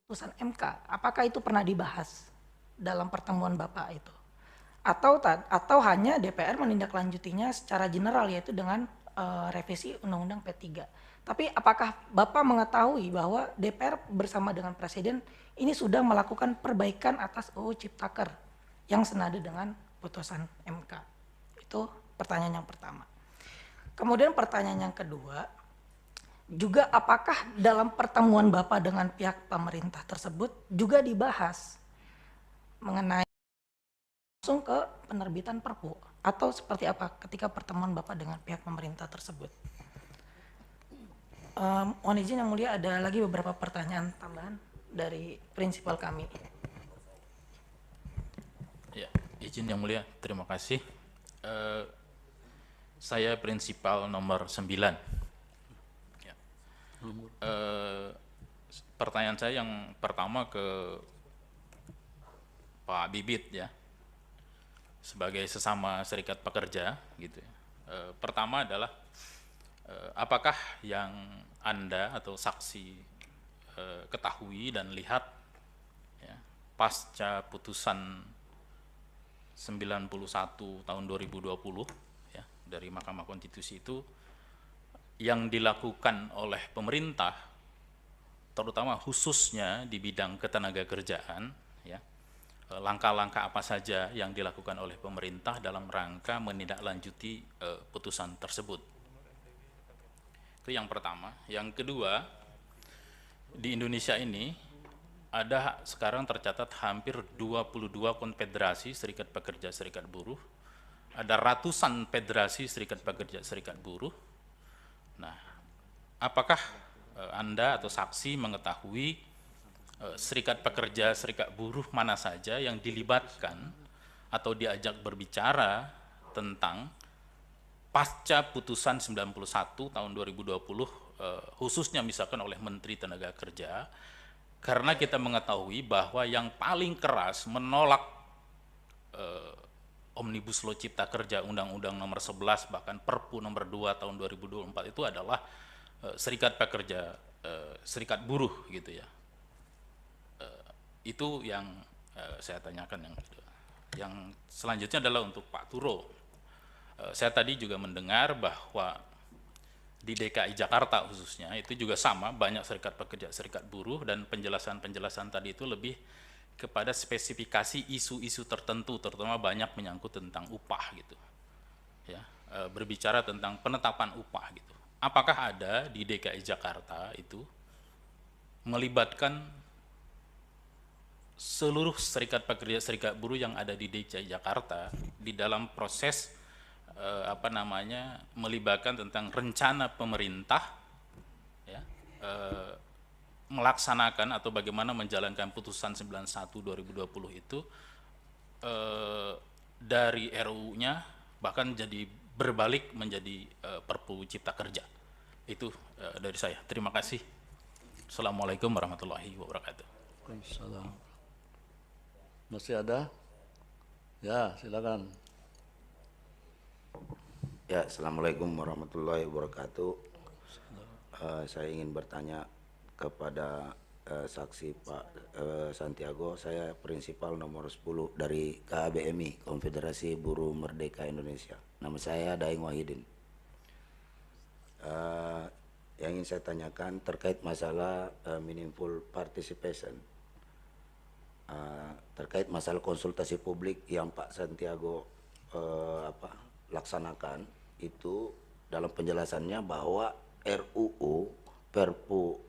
putusan MK, apakah itu pernah dibahas dalam pertemuan Bapak itu? Atau hanya DPR menindaklanjutinya secara general, yaitu dengan revisi Undang-Undang P3. Tapi apakah Bapak mengetahui bahwa DPR bersama dengan Presiden ini sudah melakukan perbaikan atas UU Ciptaker yang senada dengan putusan MK? Itu pertanyaan yang pertama. Kemudian pertanyaan yang kedua, juga apakah dalam pertemuan Bapak dengan pihak pemerintah tersebut juga dibahas mengenai langsung ke penerbitan Perpu, atau seperti apa ketika pertemuan Bapak dengan pihak pemerintah tersebut? Mohon izin yang mulia, ada lagi beberapa pertanyaan tambahan dari prinsipal kami. Ya, izin yang mulia, terima kasih. Saya prinsipal nomor 9. Ya. Pertanyaan saya yang pertama ke Pak Bibit ya, sebagai sesama serikat pekerja gitu ya. Pertama adalah apakah yang Anda atau saksi ketahui dan lihat ya, pasca putusan 91 tahun 2020 ya, dari Mahkamah Konstitusi itu yang dilakukan oleh pemerintah, terutama khususnya di bidang ketenagakerjaan ya, langkah-langkah apa saja yang dilakukan oleh pemerintah dalam rangka menindaklanjuti putusan tersebut. Itu yang pertama. Yang kedua, di Indonesia ini ada sekarang tercatat hampir 22 konfederasi serikat pekerja serikat buruh, ada ratusan federasi serikat pekerja serikat buruh. Nah, apakah Anda atau saksi mengetahui serikat pekerja serikat buruh mana saja yang dilibatkan atau diajak berbicara tentang pasca putusan 91 tahun 2020 khususnya misalkan oleh Menteri Tenaga Kerja, karena kita mengetahui bahwa yang paling keras menolak Omnibus Law Cipta Kerja, Undang-Undang nomor 11 bahkan Perpu nomor 2 tahun 2024 itu adalah serikat pekerja serikat buruh gitu ya. Itu yang saya tanyakan. Yang selanjutnya adalah untuk Pak Turo. Saya tadi juga mendengar bahwa di DKI Jakarta khususnya itu juga sama, banyak serikat pekerja serikat buruh, dan penjelasan-penjelasan tadi itu lebih kepada spesifikasi isu-isu tertentu, terutama banyak menyangkut tentang upah gitu ya, berbicara tentang penetapan upah gitu. Apakah ada di DKI Jakarta itu melibatkan seluruh serikat pekerja serikat buruh yang ada di DKI Jakarta di dalam proses melibatkan tentang rencana pemerintah ya, melaksanakan atau bagaimana menjalankan putusan 91 2020 itu dari RUU-nya bahkan jadi berbalik menjadi Perpu Cipta Kerja. Itu dari saya. Terima kasih. Assalamualaikum warahmatullahi wabarakatuh. Waalaikumsalam. Masih ada? Ya, silakan. Ya, Assalamualaikum warahmatullahi wabarakatuh. Saya ingin bertanya kepada saksi Pak Santiago. Saya prinsipal nomor 10 dari KBMI, Konfederasi Buruh Merdeka Indonesia. Nama saya Daeng Wahidin. Yang ingin saya tanyakan terkait masalah meaningful participation, terkait masalah konsultasi publik yang Pak Santiago laksanakan itu, dalam penjelasannya bahwa RUU Perpu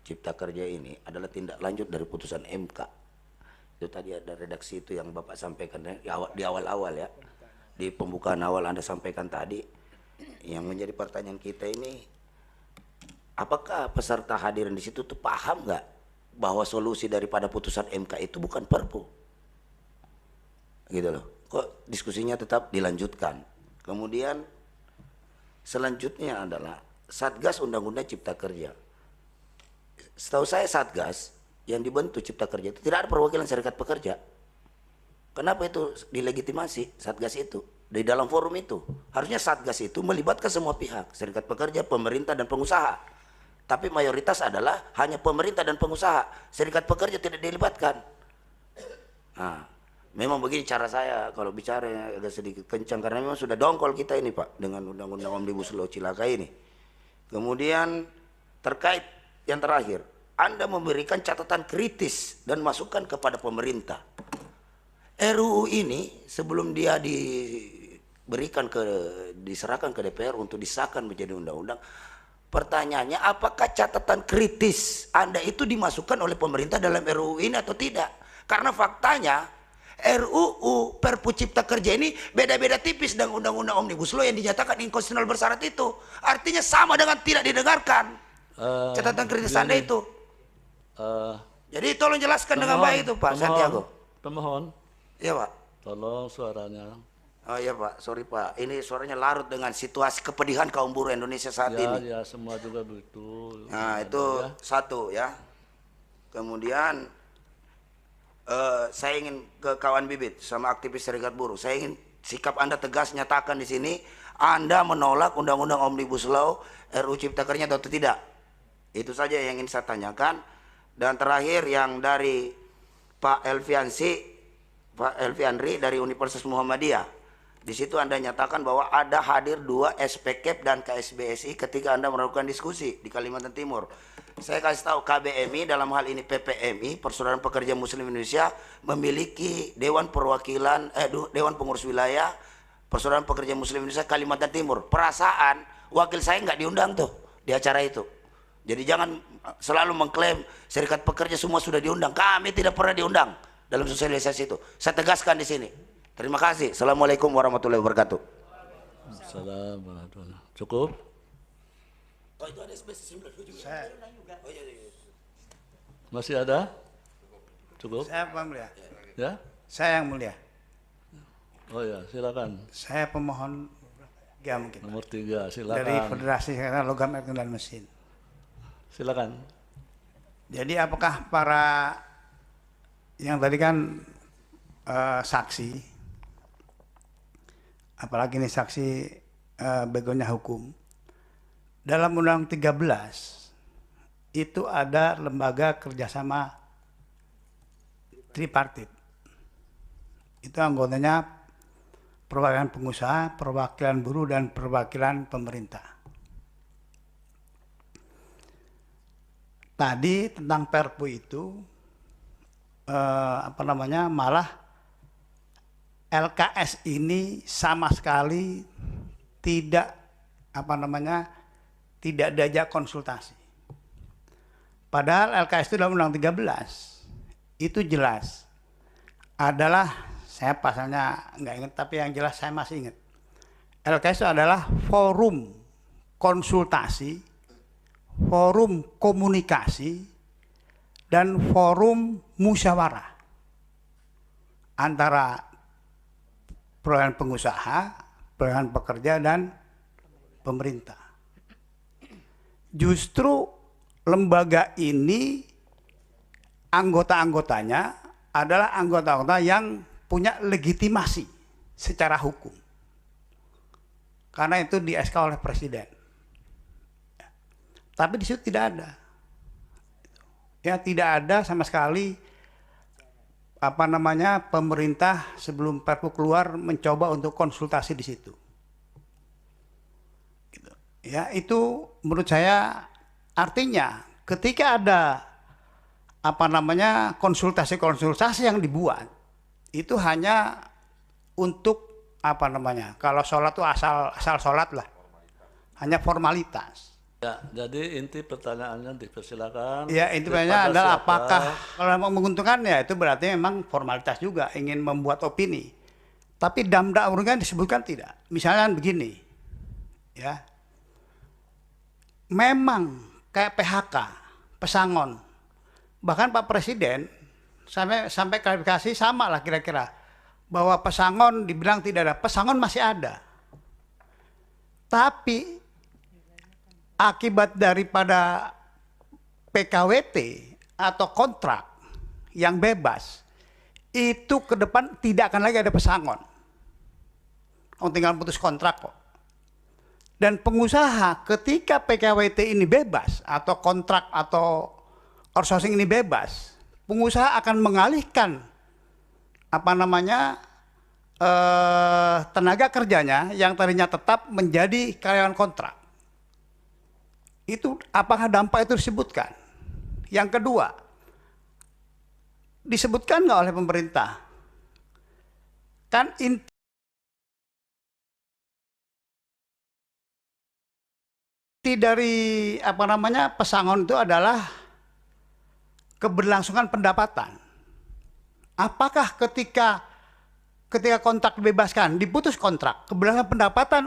Cipta Kerja ini adalah tindak lanjut dari putusan MK. Itu tadi ada redaksi itu yang Bapak sampaikan di awal-awal ya, di pembukaan awal Anda sampaikan tadi. Yang menjadi pertanyaan kita ini, apakah peserta hadirin di situ tuh paham nggak bahwa solusi daripada putusan MK itu bukan Perpu? Gitu loh. Kok diskusinya tetap dilanjutkan? Kemudian selanjutnya adalah Satgas Undang-Undang Cipta Kerja. Setahu saya Satgas yang dibentuk Cipta Kerja itu tidak ada perwakilan serikat pekerja. Kenapa itu dilegitimasi Satgas itu? Di dalam forum itu harusnya Satgas itu melibatkan semua pihak, serikat pekerja, pemerintah, dan pengusaha. tapi mayoritas adalah hanya pemerintah dan pengusaha. Serikat pekerja tidak dilibatkan. Nah, memang begini cara saya kalau bicara agak sedikit kencang karena memang sudah dongkol kita ini Pak dengan undang-undang Omnibus Law Cilaka ini. Kemudian terkait yang terakhir, Anda memberikan catatan kritis dan masukan kepada pemerintah. RUU ini sebelum dia diserahkan ke DPR untuk disahkan menjadi undang-undang, pertanyaannya apakah catatan kritis Anda itu dimasukkan oleh pemerintah dalam RUU ini atau tidak? Karena faktanya RUU Perpu Cipta Kerja ini beda-beda tipis dengan undang-undang Omnibus Law yang dinyatakan inkonstitusional bersyarat itu. Artinya sama dengan tidak didengarkan catatan kritis Anda itu. Jadi tolong jelaskan dengan baik itu Pak Santiago. Pemohon. Iya Pak. Tolong suaranya. Oh iya Pak, sorry Pak. Ini suaranya larut dengan situasi kepedihan kaum buruh Indonesia saat ini. Ya, semua juga begitu. Nah itu satu ya. Kemudian saya ingin ke kawan Bibit sama aktivis serikat buruh. Saya ingin sikap Anda tegas nyatakan di sini. Anda menolak undang-undang Omnibus Law RUU Cipta Kerja atau tidak? Itu saja yang ingin saya tanyakan. Dan terakhir yang dari Pak Elvianri dari Universitas Muhammadiyah. Di situ Anda nyatakan bahwa ada hadir 2 SPKEP dan KSBSI ketika Anda melakukan diskusi di Kalimantan Timur. Saya kasih tahu KBMI dalam hal ini PPMI, Persaudaraan Pekerja Muslim Indonesia, memiliki Dewan Perwakilan Dewan Pengurus Wilayah Persaudaraan Pekerja Muslim Indonesia Kalimantan Timur. Perasaan wakil saya nggak diundang tuh di acara itu. Jadi jangan selalu mengklaim serikat pekerja semua sudah diundang. Kami tidak pernah diundang dalam sosialisasi itu. Saya tegaskan di sini. Terima kasih. Assalamualaikum warahmatullahi wabarakatuh. Assalamualaikum. Cukup? Oh, itu ada Masih ada? Cukup? Saya Pak Mulia. Ya? Saya yang mulia. Oh ya, silakan. Saya pemohon mungkin. Nomor 3, silakan. Dari Federasi Logam Elektrik dan Mesin. Silakan. Jadi apakah para yang tadi kan saksi, apalagi ini saksi begonya hukum, dalam Undang 13 itu ada lembaga kerjasama tripartit. Itu anggotanya perwakilan pengusaha, perwakilan buruh, dan perwakilan pemerintah. Tadi tentang Perpu itu malah LKS ini sama sekali tidak tidak diajak konsultasi. Padahal LKS itu dalam Undang 13 itu jelas adalah, saya pasalnya nggak ingat tapi yang jelas saya masih ingat. LKS itu adalah forum konsultasi, forum komunikasi, dan forum musyawarah antara perwakilan pengusaha, perwakilan pekerja, dan pemerintah. Justru lembaga ini anggota-anggotanya adalah anggota-anggota yang punya legitimasi secara hukum. Karena itu di-SK oleh Presiden. Tapi di situ tidak ada. Ya, tidak ada sama sekali pemerintah sebelum Perpu keluar mencoba untuk konsultasi di situ. Gitu. Ya, itu menurut saya artinya ketika ada konsultasi-konsultasi yang dibuat itu hanya untuk kalau sholat itu asal sholat lah, hanya formalitas. Ya, jadi inti pertanyaannya dipersilakan. Ya, inti pertanyaannya adalah apakah kalau mau menguntungkan ya itu berarti memang formalitas juga, ingin membuat opini. Tapi damda urungan disebutkan tidak. Misalnya begini, ya, memang kayak PHK, pesangon. Bahkan Pak Presiden sampai klarifikasi sama lah kira-kira. Bahwa pesangon dibilang tidak ada, pesangon masih ada. Tapi akibat daripada PKWT atau kontrak yang bebas, itu ke depan tidak akan lagi ada pesangon. Tinggal putus kontrak kok. Dan pengusaha ketika PKWT ini bebas atau kontrak atau outsourcing ini bebas, pengusaha akan mengalihkan tenaga kerjanya yang tadinya tetap menjadi karyawan kontrak. Itu apakah dampak itu disebutkan? Yang kedua, disebutkan nggak oleh pemerintah? Kan inti dari pesangon itu adalah keberlangsungan pendapatan. Apakah ketika kontrak dibebaskan, diputus kontrak, keberlangsungan pendapatan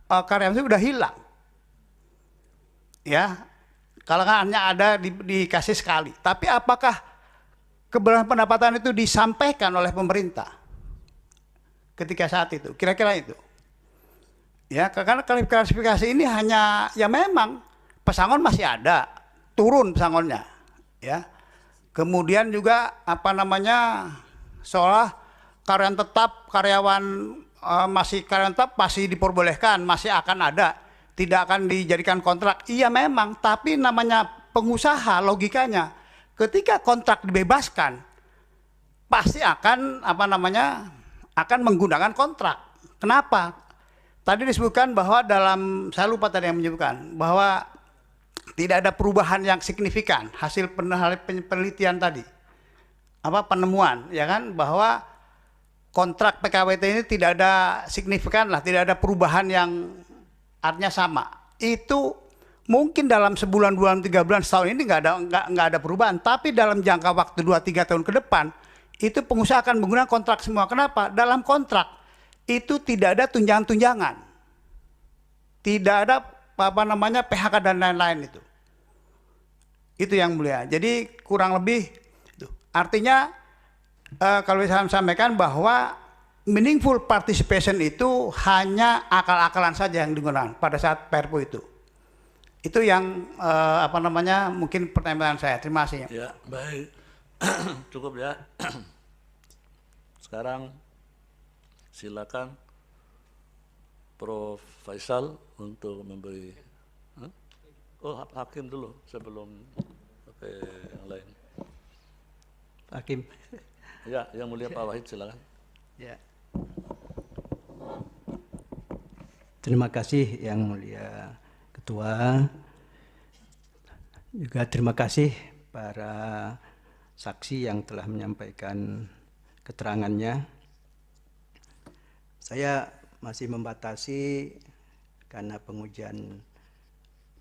karyawan itu sudah hilang? Ya, kalau hanya ada dikasih sekali. Tapi apakah keberlangsungan pendapatan itu disampaikan oleh pemerintah ketika saat itu? Kira-kira itu. Ya, karena klasifikasi ini hanya ya memang pesangon masih ada, turun pesangonnya, ya. Kemudian juga seolah karyawan tetap masih diperbolehkan, masih akan ada, tidak akan dijadikan kontrak. Iya memang, tapi namanya pengusaha logikanya ketika kontrak dibebaskan pasti akan akan menggunakan kontrak. Kenapa? Tadi disebutkan bahwa saya lupa tadi yang menyebutkan, bahwa tidak ada perubahan yang signifikan hasil penelitian tadi. Penemuan, ya kan, bahwa kontrak PKWT ini tidak ada signifikan lah, tidak ada perubahan yang artinya sama. Itu mungkin dalam sebulan, 2 bulan, 3 bulan, setahun ini nggak ada perubahan. Tapi dalam jangka waktu 2-3 tahun ke depan, itu pengusaha akan menggunakan kontrak semua. Kenapa? Dalam kontrak itu tidak ada tunjangan-tunjangan, tidak ada PHK dan lain-lain itu. Itu yang mulia. Jadi kurang lebih itu. Artinya kalau saya sampaikan bahwa meaningful participation itu hanya akal-akalan saja yang digunakan pada saat Perpu itu. Itu yang mungkin pertanyaan saya. Terima kasih. Ya, baik. Cukup ya. Sekarang silakan Prof. Faisal untuk memberi. Oh, Hakim dulu sebelum yang lain. Hakim. Ya, yang mulia Pak Wahid silakan. Ya. Terima kasih yang mulia Ketua. Juga terima kasih para saksi yang telah menyampaikan keterangannya. Saya masih membatasi karena pengujian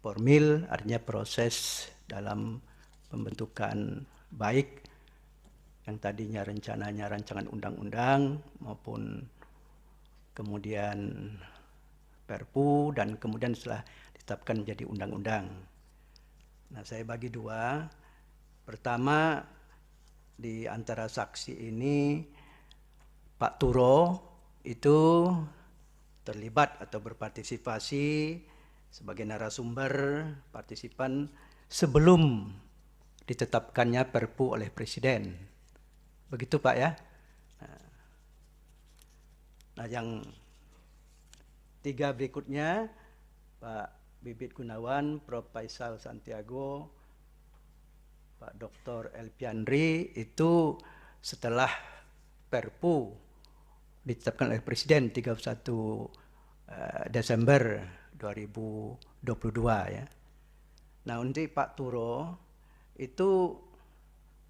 formil, artinya proses dalam pembentukan baik yang tadinya rencananya rancangan undang-undang maupun kemudian Perpu dan kemudian setelah ditetapkan menjadi undang-undang. Nah, saya bagi dua. Pertama, di antara saksi ini Pak Turo itu terlibat atau berpartisipasi sebagai narasumber partisipan sebelum ditetapkannya Perpu oleh Presiden. Begitu Pak ya. Nah, yang tiga berikutnya Pak Bibit Gunawan, Prof. Faisal Santiago, Pak Dr. Elpiandri itu setelah Perpu ditetapkan oleh Presiden 31 Desember 2022 ya. Nah, untuk Pak Turo itu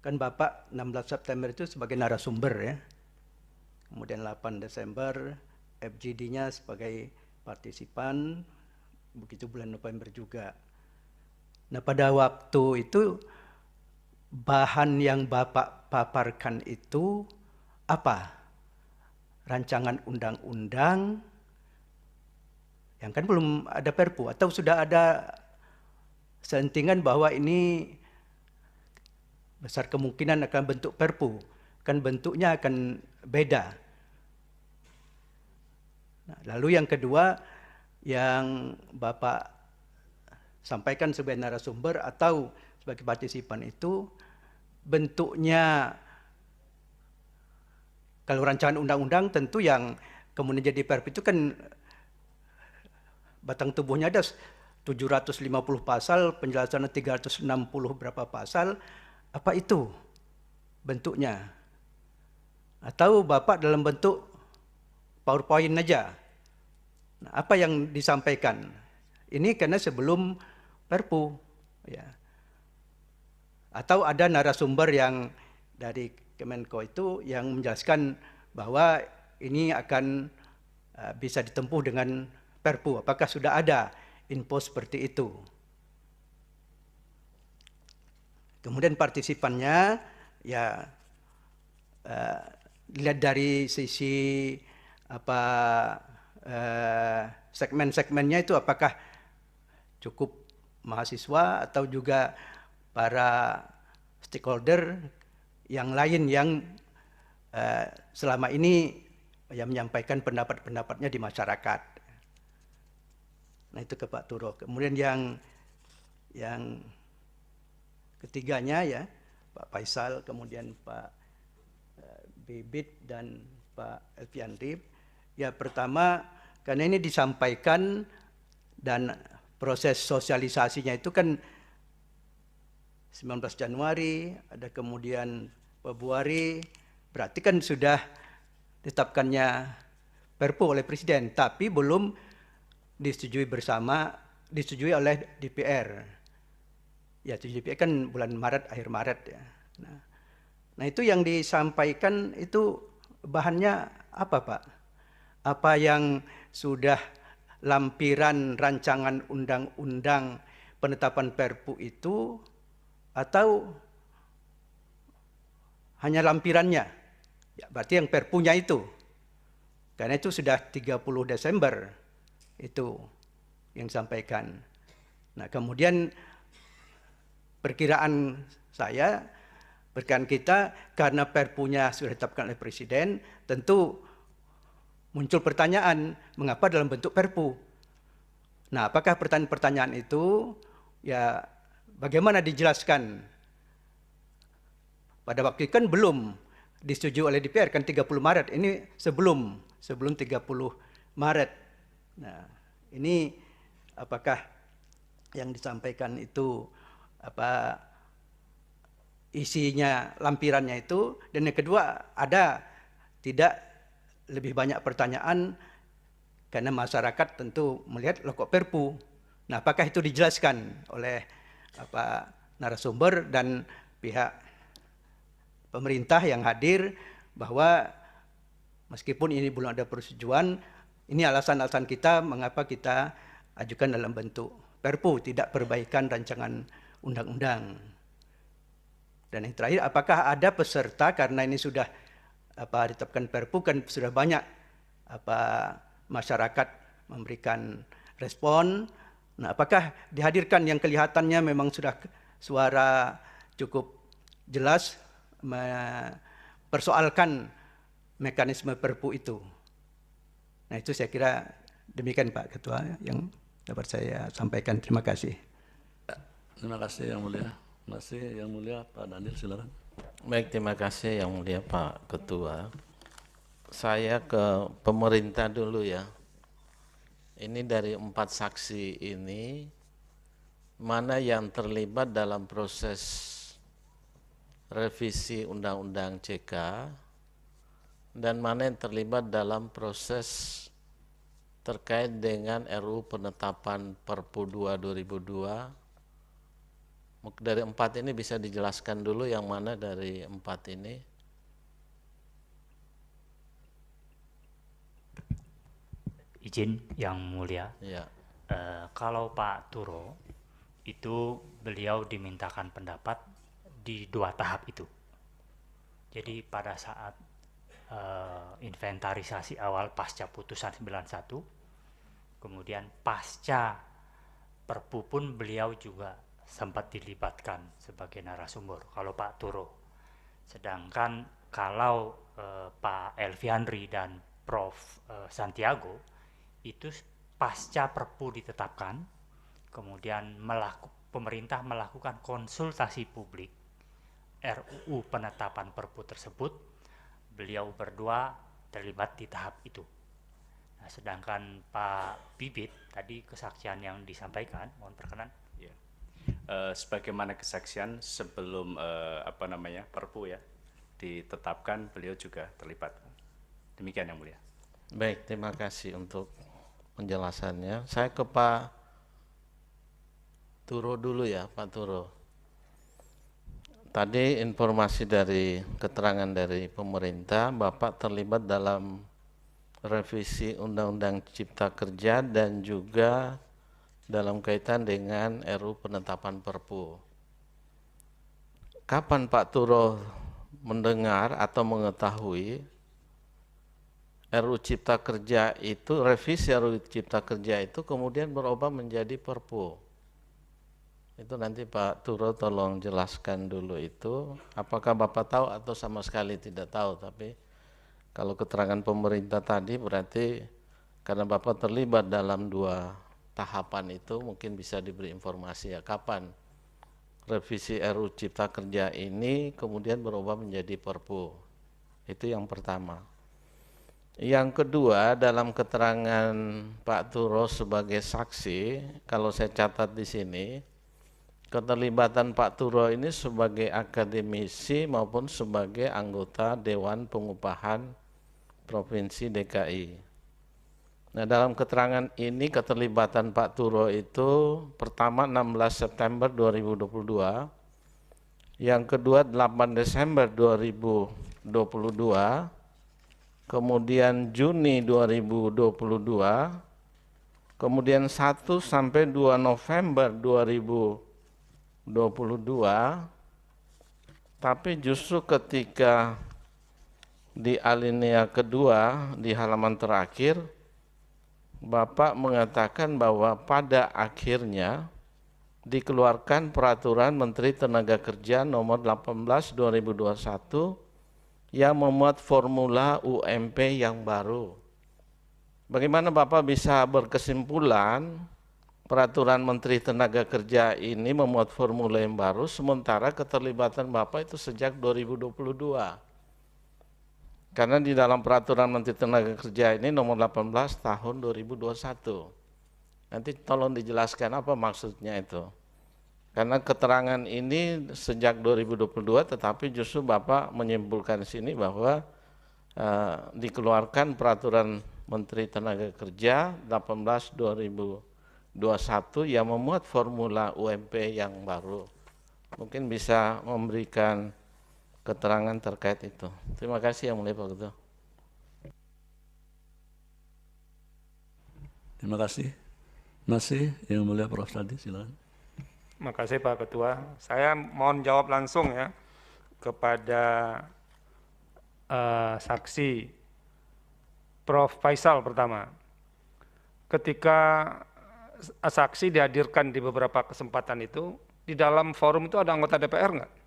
kan Bapak 16 September itu sebagai narasumber ya. Kemudian 8 Desember FGD-nya sebagai partisipan, begitu bulan November juga. Nah, pada waktu itu bahan yang Bapak paparkan itu apa? Rancangan undang-undang yang kan belum ada Perpu, atau sudah ada selentingan bahwa ini besar kemungkinan akan bentuk Perpu, kan bentuknya akan beda. Nah, lalu yang kedua yang Bapak sampaikan sebagai narasumber atau sebagai partisipan itu bentuknya, kalau rancangan undang-undang tentu yang kemudian jadi Perpu itu kan batang tubuhnya ada 750 pasal, penjelasannya 360 berapa pasal, apa itu bentuknya? Atau Bapak dalam bentuk PowerPoint aja? Nah, apa yang disampaikan? Ini karena sebelum Perpu, ya. Atau ada narasumber yang dari Kemenko itu yang menjelaskan bahwa ini akan bisa ditempuh dengan Perpu. Apakah sudah ada info seperti itu? Kemudian partisipannya ya dilihat dari sisi segmen-segmennya itu apakah cukup mahasiswa atau juga para stakeholder yang lain yang selama ini yang menyampaikan pendapat-pendapatnya di masyarakat. Nah itu ke Pak Turo. Kemudian yang ketiganya ya Pak Faisal, kemudian Pak Bibit dan Pak Elviandri. Ya pertama karena ini disampaikan dan proses sosialisasinya itu kan 19 Januari, ada kemudian Februari, berarti kan sudah ditetapkannya Perpu oleh Presiden, tapi belum disetujui bersama, disetujui oleh DPR. Ya, DPR kan bulan Maret, akhir Maret ya. Nah itu yang disampaikan itu bahannya apa Pak? Apa yang sudah lampiran rancangan undang-undang penetapan Perpu itu atau hanya lampirannya? Ya, berarti yang Perpunya itu. Karena itu sudah 30 Desember itu yang disampaikan. Nah, kemudian perkiraan kita karena Perpunya sudah ditetapkan oleh Presiden, tentu muncul pertanyaan, mengapa dalam bentuk Perpu? Nah, apakah pertanyaan-pertanyaan itu ya bagaimana dijelaskan? Pada waktu itu kan belum disetujui oleh DPR kan 30 Maret. Ini sebelum 30 Maret. Nah, ini apakah yang disampaikan itu apa isinya lampirannya itu, dan yang kedua ada tidak lebih banyak pertanyaan karena masyarakat tentu melihat loh kok Perpu. Nah, apakah itu dijelaskan oleh narasumber dan pihak pemerintah yang hadir bahwa meskipun ini belum ada persetujuan, ini alasan-alasan kita mengapa kita ajukan dalam bentuk Perpu, tidak perbaikan rancangan undang-undang. Dan yang terakhir, apakah ada peserta karena ini sudah ditetapkan Perpu kan sudah banyak masyarakat memberikan respon. Nah, apakah dihadirkan yang kelihatannya memang sudah suara cukup jelas mempersoalkan mekanisme Perpu itu? Nah, itu saya kira demikian Pak Ketua yang dapat saya sampaikan. Terima kasih. Terima kasih Yang Mulia. Terima kasih Yang Mulia. Pak Daniel silakan. Baik, terima kasih Yang Mulia Pak Ketua. Saya ke pemerintah dulu ya. Ini dari 4 saksi ini, mana yang terlibat dalam proses revisi Undang-Undang CK, dan mana yang terlibat dalam proses terkait dengan RUU penetapan Perpu 2 2002. Dari 4 ini bisa dijelaskan dulu yang mana dari 4 ini? Izin Yang Mulia. Ya. Kalau Pak Turo itu beliau dimintakan pendapat di 2 tahap itu. Jadi pada saat inventarisasi awal pasca putusan 91, kemudian pasca Perpu pun beliau juga sempat dilibatkan sebagai narasumber kalau Pak Turo. Sedangkan kalau Pak Elviandri dan Prof. Santiago itu pasca Perpu ditetapkan, kemudian pemerintah melakukan konsultasi publik RUU penetapan Perpu tersebut, beliau berdua terlibat di tahap itu. Nah, sedangkan Pak Bibit tadi kesaksian yang disampaikan, mohon perkenan. Ya. Sebagaimana kesaksian sebelum Perpu ya ditetapkan, beliau juga terlibat. Demikian yang mulia. Baik, terima kasih untuk penjelasannya. Saya ke Pak Turo dulu ya, Pak Turo. Tadi informasi dari keterangan dari pemerintah, Bapak terlibat dalam revisi Undang-Undang Cipta Kerja dan juga dalam kaitan dengan RUU penetapan Perpu. Kapan Pak Turo mendengar atau mengetahui RUU Cipta Kerja itu, revisi RUU Cipta Kerja itu kemudian berubah menjadi Perpu? Itu nanti Pak Turo tolong jelaskan dulu itu, apakah Bapak tahu atau sama sekali tidak tahu. Tapi kalau keterangan pemerintah tadi berarti karena Bapak terlibat dalam 2 tahapan itu, mungkin bisa diberi informasi ya kapan revisi RUU Cipta Kerja ini kemudian berubah menjadi Perpu. Itu yang pertama. Yang kedua, dalam keterangan Pak Turo sebagai saksi, kalau saya catat di sini, keterlibatan Pak Turo ini sebagai akademisi maupun sebagai anggota Dewan Pengupahan Provinsi DKI. Nah, dalam keterangan ini keterlibatan Pak Turo itu pertama 16 September 2022, yang kedua 8 Desember 2022, kemudian Juni 2022, kemudian 1 sampai 2 November 2022, tapi justru ketika di alinea kedua di halaman terakhir Bapak mengatakan bahwa pada akhirnya dikeluarkan Peraturan Menteri Tenaga Kerja nomor 18/2021 yang memuat formula UMP yang baru. Bagaimana Bapak bisa berkesimpulan Peraturan Menteri Tenaga Kerja ini memuat formula yang baru, sementara keterlibatan Bapak itu sejak 2022. Karena di dalam Peraturan Menteri Tenaga Kerja ini nomor 18 tahun 2021. Nanti tolong dijelaskan apa maksudnya itu. Karena keterangan ini sejak 2022, tetapi justru Bapak menyimpulkan di sini bahwa dikeluarkan Peraturan Menteri Tenaga Kerja 18/2021 yang memuat formula UMP yang baru. Mungkin bisa memberikan keterangan terkait itu. Terima kasih Yang Mulia Pak Ketua. Terima kasih. Masih Yang Mulia Prof. Sadi, silakan. Terima kasih Pak Ketua. Saya mohon jawab langsung ya kepada saksi Prof. Faisal pertama. Ketika saksi dihadirkan di beberapa kesempatan itu, di dalam forum itu ada anggota DPR nggak?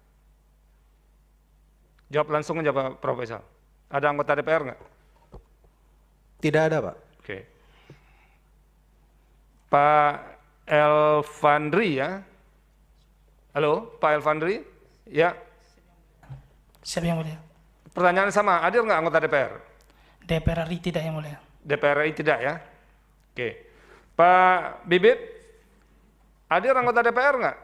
Jawab langsung aja Pak Prof. Faisal. Ada anggota DPR nggak? Tidak ada, Pak. Oke. Pak Elfandri ya. Halo, Pak Elfandri? Ya. Siapa Yang Mulia? Pertanyaan sama, hadir nggak anggota DPR? DPR RI tidak Yang Mulia. DPR RI tidak ya. Oke. Pak Bibit, hadir anggota DPR nggak?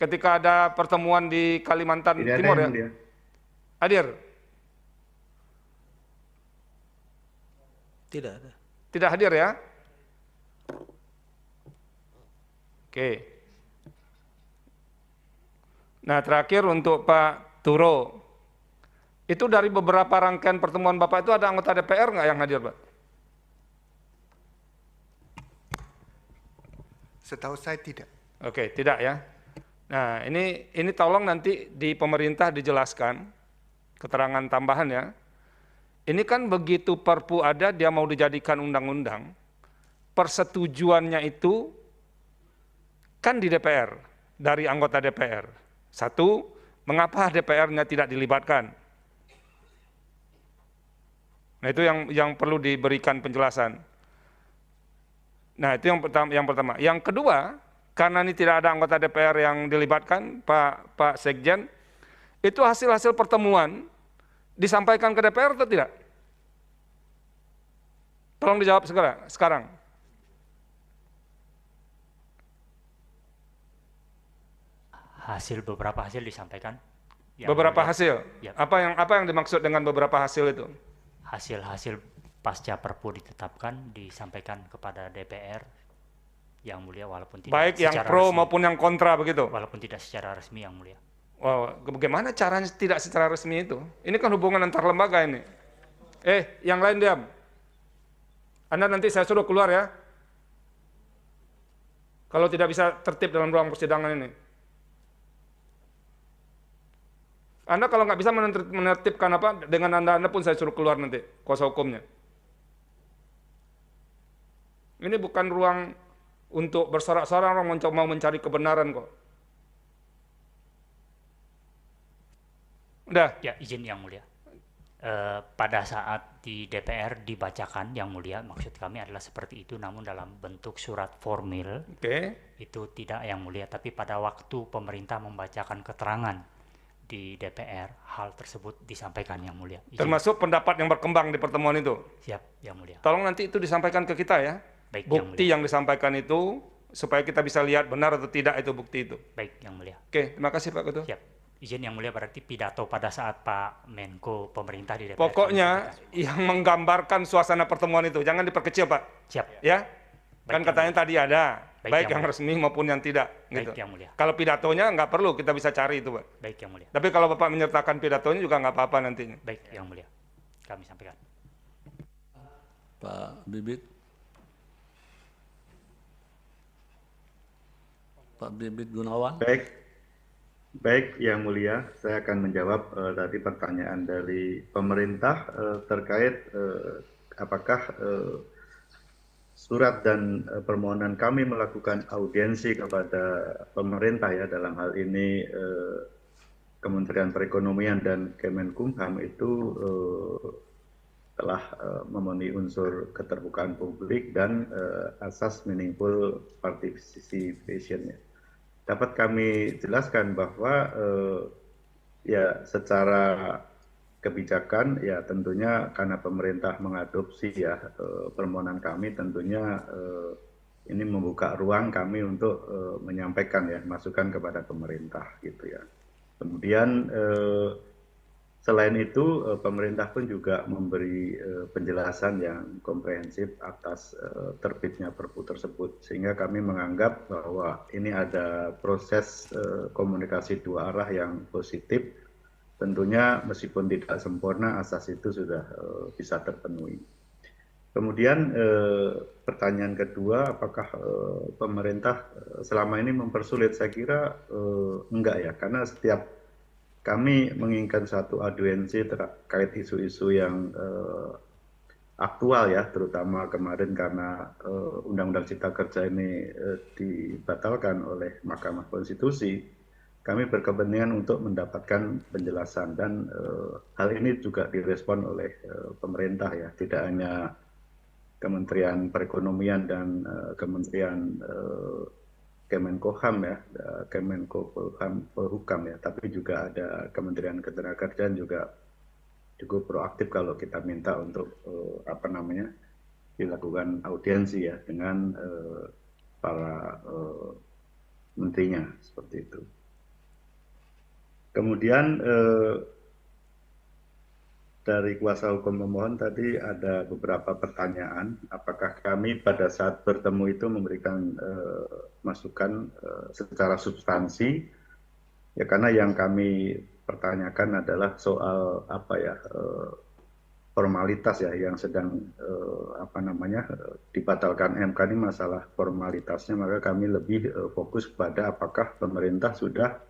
Ketika ada pertemuan di Kalimantan tidak Timur ada, ya? Mulia. Hadir? Tidak ada. Tidak hadir ya? Oke. Nah, terakhir untuk Pak Turo. Itu dari beberapa rangkaian pertemuan Bapak itu ada anggota DPR nggak yang hadir, Pak? Setahu saya tidak. Oke, tidak ya. Nah, ini tolong nanti di pemerintah dijelaskan keterangan tambahan ya. Ini kan begitu Perpu ada, dia mau dijadikan undang-undang, persetujuannya itu kan di DPR, dari anggota DPR. Satu, mengapa DPR-nya tidak dilibatkan? Nah, itu yang perlu diberikan penjelasan. Nah, itu yang pertama. Yang kedua, karena ini tidak ada anggota DPR yang dilibatkan, Pak Sekjen, itu hasil-hasil pertemuan disampaikan ke DPR atau tidak? Tolong dijawab sekarang. Beberapa hasil disampaikan. Beberapa hasil. Ya. Apa yang dimaksud dengan beberapa hasil itu? Hasil pasca Perpu ditetapkan disampaikan kepada DPR yang mulia, walaupun tidak Baik yang pro resmi, maupun yang kontra begitu. walaupun tidak secara resmi yang mulia. Wow, bagaimana caranya tidak secara resmi itu? Ini kan hubungan antar lembaga ini. Yang lain diam. Anda nanti saya suruh keluar ya. Kalau tidak bisa tertib dalam ruang persidangan ini. Anda kalau nggak bisa menertibkan dengan Anda pun saya suruh keluar nanti, kuasa hukumnya. Ini bukan ruang untuk bersorak-sorak, orang mau mencari kebenaran kok. Udah? Ya, izin yang mulia. Pada saat di DPR dibacakan yang mulia, maksud kami adalah seperti itu, namun dalam bentuk surat formil. Itu tidak yang mulia, tapi pada waktu pemerintah membacakan keterangan di DPR, hal tersebut disampaikan yang mulia. Izin. Termasuk pendapat yang berkembang di pertemuan itu. Siap yang mulia. Tolong nanti itu disampaikan ke kita ya. Baik, bukti yang disampaikan itu supaya kita bisa lihat benar atau tidak itu bukti itu. Baik yang mulia. Oke, terima kasih Pak Ketua. Siap. Izin yang mulia, berarti pidato pada saat Pak Menko pemerintah di DPR. Pokoknya yang menggambarkan suasana pertemuan itu jangan diperkecil Pak. Siap. Ya. Kan katanya tadi ada, baik yang mulia. resmi maupun yang tidak. Baik Gitu. yang mulia. Kalau pidatonya nggak perlu, kita bisa cari itu Pak. Baik yang mulia. Tapi kalau Bapak menyertakan pidatonya juga nggak apa-apa nantinya. Baik yang mulia. Kami sampaikan. Pak Bibit. Pak Bibit Gunawan. Baik, Yang Mulia, saya akan menjawab tadi pertanyaan dari pemerintah terkait apakah surat dan permohonan kami melakukan audiensi kepada pemerintah ya, dalam hal ini Kementerian Perekonomian dan Kemenkumham itu telah memenuhi unsur keterbukaan publik dan asas meaningful participation-nya. Dapat kami jelaskan bahwa ya secara kebijakan ya tentunya karena pemerintah mengadopsi ya permohonan kami, tentunya ini membuka ruang kami untuk menyampaikan ya masukan kepada pemerintah gitu ya. Kemudian selain itu pemerintah pun juga memberi penjelasan yang komprehensif atas terbitnya Perpu tersebut, sehingga kami menganggap bahwa ini ada proses komunikasi dua arah yang positif. Tentunya meskipun tidak sempurna, asas itu sudah bisa terpenuhi. Kemudian pertanyaan kedua, apakah pemerintah selama ini mempersulit? Saya kira enggak ya, karena setiap kami menginginkan satu audiensi terkait isu-isu yang aktual ya, terutama kemarin karena Undang-Undang Cipta Kerja ini dibatalkan oleh Mahkamah Konstitusi, kami berkepentingan untuk mendapatkan penjelasan dan hal ini juga direspon oleh pemerintah ya, tidak hanya Kementerian Perekonomian dan Kementerian Kemenkumham ya, Polhukam ya, tapi juga ada Kementerian Ketenagakerjaan juga cukup proaktif kalau kita minta untuk dilakukan audiensi ya dengan para menterinya seperti itu. Kemudian dari kuasa hukum pemohon tadi ada beberapa pertanyaan, apakah kami pada saat bertemu itu memberikan masukan secara substansi, ya karena yang kami pertanyakan adalah soal formalitas ya yang sedang dibatalkan MK ini, masalah formalitasnya, maka kami lebih fokus pada apakah pemerintah sudah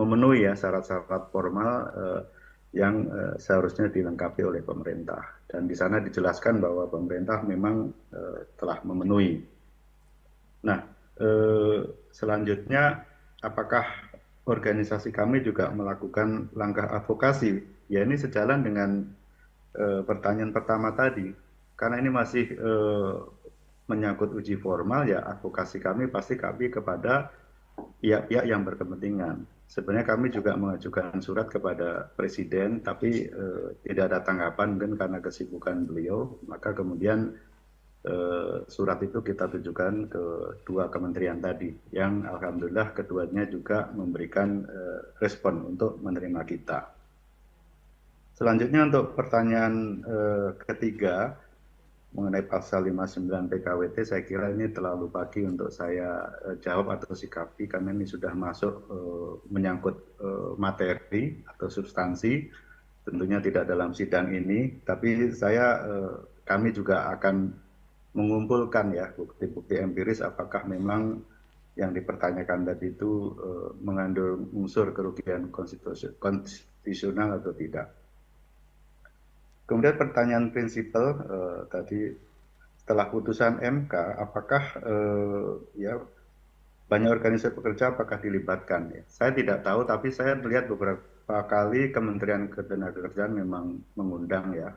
memenuhi ya syarat-syarat formal yang seharusnya dilengkapi oleh pemerintah, dan di sana dijelaskan bahwa pemerintah memang telah memenuhi. Nah, selanjutnya apakah organisasi kami juga melakukan langkah advokasi? Ya ini sejalan dengan pertanyaan pertama tadi, karena ini masih menyangkut uji formal ya, advokasi kami pasti kami kepada pihak-pihak yang berkepentingan. Sebenarnya kami juga mengajukan surat kepada Presiden, tapi tidak ada tanggapan mungkin karena kesibukan beliau. Maka kemudian surat itu kita tujukan ke dua kementerian tadi, yang alhamdulillah keduanya juga memberikan respon untuk menerima kita. Selanjutnya untuk pertanyaan ketiga mengenai pasal 59 PKWT, saya kira ini terlalu pagi untuk saya jawab atau sikapi karena ini sudah masuk menyangkut materi atau substansi, tentunya tidak dalam sidang ini, tapi kami juga akan mengumpulkan ya bukti-bukti empiris apakah memang yang dipertanyakan tadi itu mengandung unsur kerugian konstitusional atau tidak. Kemudian pertanyaan prinsipal tadi, setelah putusan MK, apakah ya banyak organisasi pekerja apakah dilibatkan? Ya, saya tidak tahu, tapi saya melihat beberapa kali Kementerian Ketenagakerjaan memang mengundang ya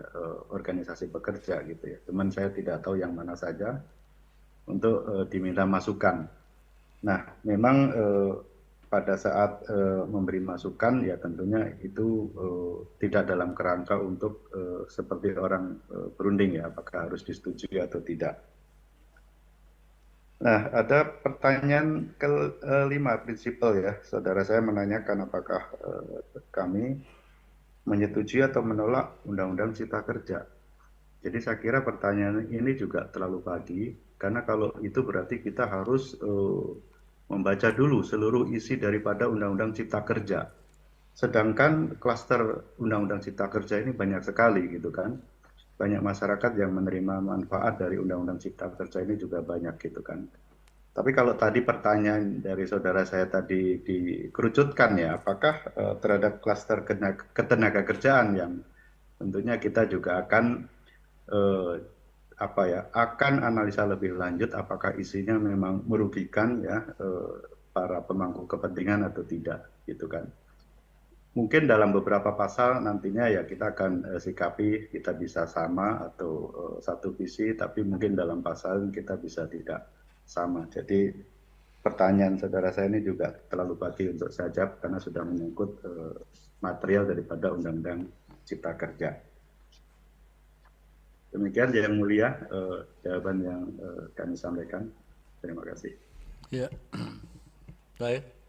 organisasi pekerja gitu ya. Cuman saya tidak tahu yang mana saja untuk diminta masukan. Nah, memang pada saat memberi masukan ya tentunya itu tidak dalam kerangka untuk seperti orang berunding ya, apakah harus disetujui atau tidak. Nah, ada pertanyaan kelima prinsipal ya, saudara saya menanyakan apakah kami menyetujui atau menolak Undang-Undang Cipta Kerja. Jadi saya kira pertanyaan ini juga terlalu pagi, karena kalau itu berarti kita harus membaca dulu seluruh isi daripada Undang-Undang Cipta Kerja. Sedangkan klaster Undang-Undang Cipta Kerja ini banyak sekali gitu kan. Banyak masyarakat yang menerima manfaat dari Undang-Undang Cipta Kerja ini juga banyak gitu kan. Tapi kalau tadi pertanyaan dari saudara saya tadi dikerucutkan ya, apakah terhadap klaster ketenagakerjaan yang tentunya kita juga akan akan analisa lebih lanjut apakah isinya memang merugikan ya para pemangku kepentingan atau tidak gitu kan. Mungkin dalam beberapa pasal nantinya ya kita akan sikapi, kita bisa sama atau satu visi, tapi mungkin dalam pasal kita bisa tidak sama. Jadi pertanyaan saudara saya ini juga terlalu pagi untuk saya jawab karena sudah menyangkut material daripada Undang-Undang Cipta Kerja. Demikian Yang Mulia jawaban yang kami sampaikan. Terima kasih. Ya, baik.